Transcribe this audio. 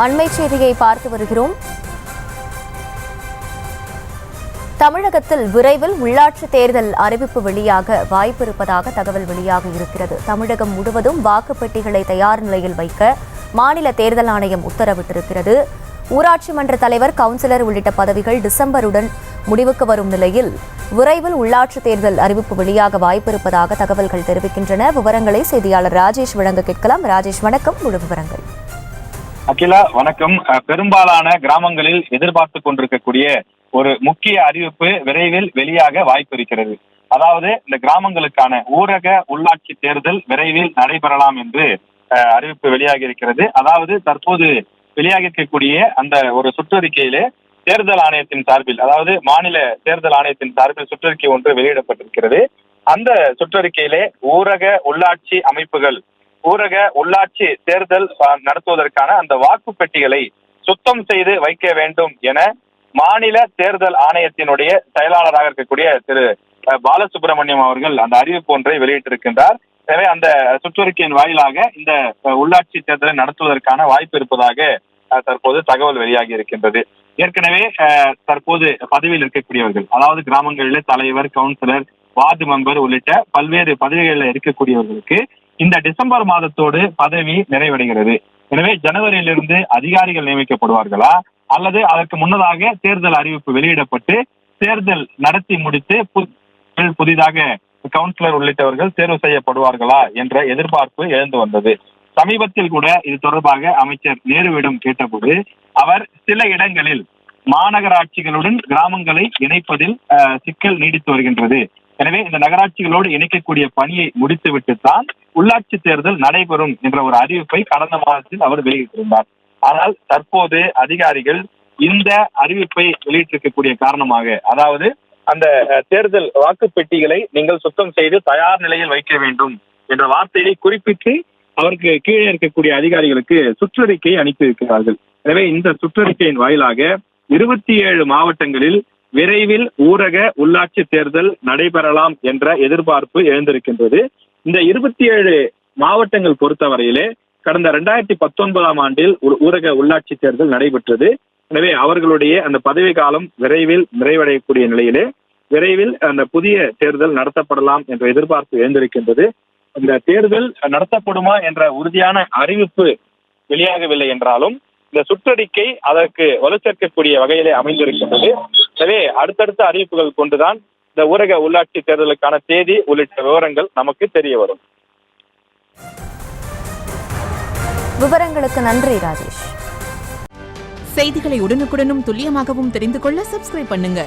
அண்மை செய்தியை பார்த்து வருகிறோம். தமிழகத்தில் விரைவில் உள்ளாட்சி தேர்தல் அறிவிப்பு வெளியாக வாய்ப்பு இருப்பதாக தகவல் வெளியாக இருக்கிறது. தமிழகம் முழுவதும் வாக்குப்பெட்டிகளை தயார் நிலையில் வைக்க மாநில தேர்தல் ஆணையம் உத்தரவிட்டிருக்கிறது. ஊராட்சி மன்ற தலைவர், கவுன்சிலர் உள்ளிட்ட பதவிகள் டிசம்பருடன் முடிவுக்கு வரும் நிலையில் விரைவில் உள்ளாட்சி தேர்தல் அறிவிப்பு வெளியாக வாய்ப்பு இருப்பதாக தகவல்கள் தெரிவிக்கின்றன. விவரங்களை செய்தியாளர் ராஜேஷ் வழங்க கேட்கலாம். ராஜேஷ், வணக்கம். முழு விவரங்கள். அகிலா, வணக்கம். பெரும்பாலான கிராமங்களில் எதிர்பார்த்து கொண்டிருக்கக்கூடிய ஒரு முக்கிய அறிவிப்பு விரைவில் வெளியாக வாய்ப்பு இருக்கிறது. அதாவது இந்த கிராமங்களுக்கான ஊரக உள்ளாட்சி தேர்தல் விரைவில் நடைபெறலாம் என்று அறிவிப்பு வெளியாகி இருக்கிறது. அதாவது தற்போது வெளியாகி இருக்கக்கூடிய அந்த ஒரு சுற்றறிக்கையிலே தேர்தல் ஆணையத்தின் சார்பில், அதாவது மாநில தேர்தல் ஆணையத்தின் சார்பில் சுற்றறிக்கை ஒன்று வெளியிடப்பட்டிருக்கிறது. அந்த சுற்றறிக்கையிலே ஊரக உள்ளாட்சி அமைப்புகள் ஊரக உள்ளாட்சி தேர்தல் நடத்துவதற்கான அந்த வாக்குப்பெட்டிகளை சுத்தம் செய்து வைக்க வேண்டும் என மாநில தேர்தல் ஆணையத்தினுடைய செயலாளராக இருக்கக்கூடிய திரு பாலசுப்ரமணியம் அவர்கள் அந்த அறிவிப்பு ஒன்றை வெளியிட்டிருக்கின்றார். எனவே அந்த சுற்றறிக்கையின் வாயிலாக இந்த உள்ளாட்சி தேர்தலை நடத்துவதற்கான வாய்ப்பு இருப்பதாக தற்போது தகவல் வெளியாகி இருக்கின்றது. ஏற்கனவே தற்போது பதவியில் இருக்கக்கூடியவர்கள், அதாவது கிராமங்களிலே தலைவர், கவுன்சிலர், வார்டு மெம்பர் உள்ளிட்ட பல்வேறு பதவிகளில் இருக்கக்கூடியவர்களுக்கு இந்த டிசம்பர் மாதத்தோடு பதவி நிறைவடைகிறது. எனவே ஜனவரியிலிருந்து அதிகாரிகள் நியமிக்கப்படுவார்களா அல்லது அதற்கு முன்னதாக தேர்தல் அறிவிப்பு வெளியிடப்பட்டு தேர்தல் நடத்தி முடித்து புதிதாக கவுன்சிலர் உள்ளிட்டவர்கள் தேர்வு செய்யப்படுவார்களா என்ற எதிர்பார்ப்பு எழுந்து வந்தது. சமீபத்தில் கூட இது தொடர்பாக அமைச்சர் நேருவிடம் கேட்டபோது அவர் சில இடங்களில் மாநகராட்சிகளுடன் கிராமங்களை இணைப்பதில் சிக்கல் நீடித்து வருகின்றது. எனவே இந்த நகராட்சிகளோடு இணைக்கக்கூடிய பணியை முடித்துவிட்டு தான் உள்ளாட்சி தேர்தல் நடைபெறும் என்ற ஒரு அறிவிப்பை கடந்த மாதத்தில் அவர் வெளியிட்டிருந்தார். ஆனால் தற்போது அதிகாரிகள் இந்த அறிவிப்பை வெளியிட்டிருக்கக்கூடிய காரணமாக, அதாவது அந்த தேர்தல் வாக்குப்பெட்டிகளை நீங்கள் சுத்தம் செய்து தயார் நிலையில் வைக்க வேண்டும் என்ற வார்த்தையை குறிப்பிட்டு அவருக்கு கீழே இருக்கக்கூடிய அதிகாரிகளுக்கு சுற்றறிக்கை அனுப்பி இருக்கிறார்கள். எனவே இந்த சுற்றறிக்கையின் வாயிலாக 27 மாவட்டங்களில் விரைவில் ஊரக உள்ளாட்சி தேர்தல் நடைபெறலாம் என்ற எதிர்பார்ப்பு எழுந்திருக்கின்றது. இந்த 27 மாவட்டங்கள் பொறுத்தவரையிலே கடந்த 2019ஆம் ஆண்டில் ஒரு ஊரக உள்ளாட்சி தேர்தல் நடைபெற்றது. எனவே அவர்களுடைய அந்த பதவி காலம் விரைவில் நிறைவடையக்கூடிய நிலையிலே விரைவில் அந்த புதிய தேர்தல் நடத்தப்படலாம் என்ற எதிர்பார்ப்பு எழுந்திருக்கின்றது. இந்த தேர்தல் நடத்தப்படுமா என்ற உறுதியான அறிவிப்பு வெளியாகவில்லை என்றாலும் இந்த சுற்றறிக்கை அதற்கு வலு சேர்க்கக்கூடிய வகையிலே அமைந்திருக்கின்றது. எனவே அடுத்தடுத்த அறிவிப்புகள் கொண்டுதான் இந்த ஊரக உள்ளாட்சி தேர்தலுக்கான தேதி உள்ளிட்ட விவரங்கள் நமக்கு தெரிய வரும். விவரங்களுக்கு நன்றி ராஜேஷ். செய்திகளை உடனுக்குடனும் துல்லியமாகவும் தெரிந்து கொள்ள சப்ஸ்கிரைப் பண்ணுங்க.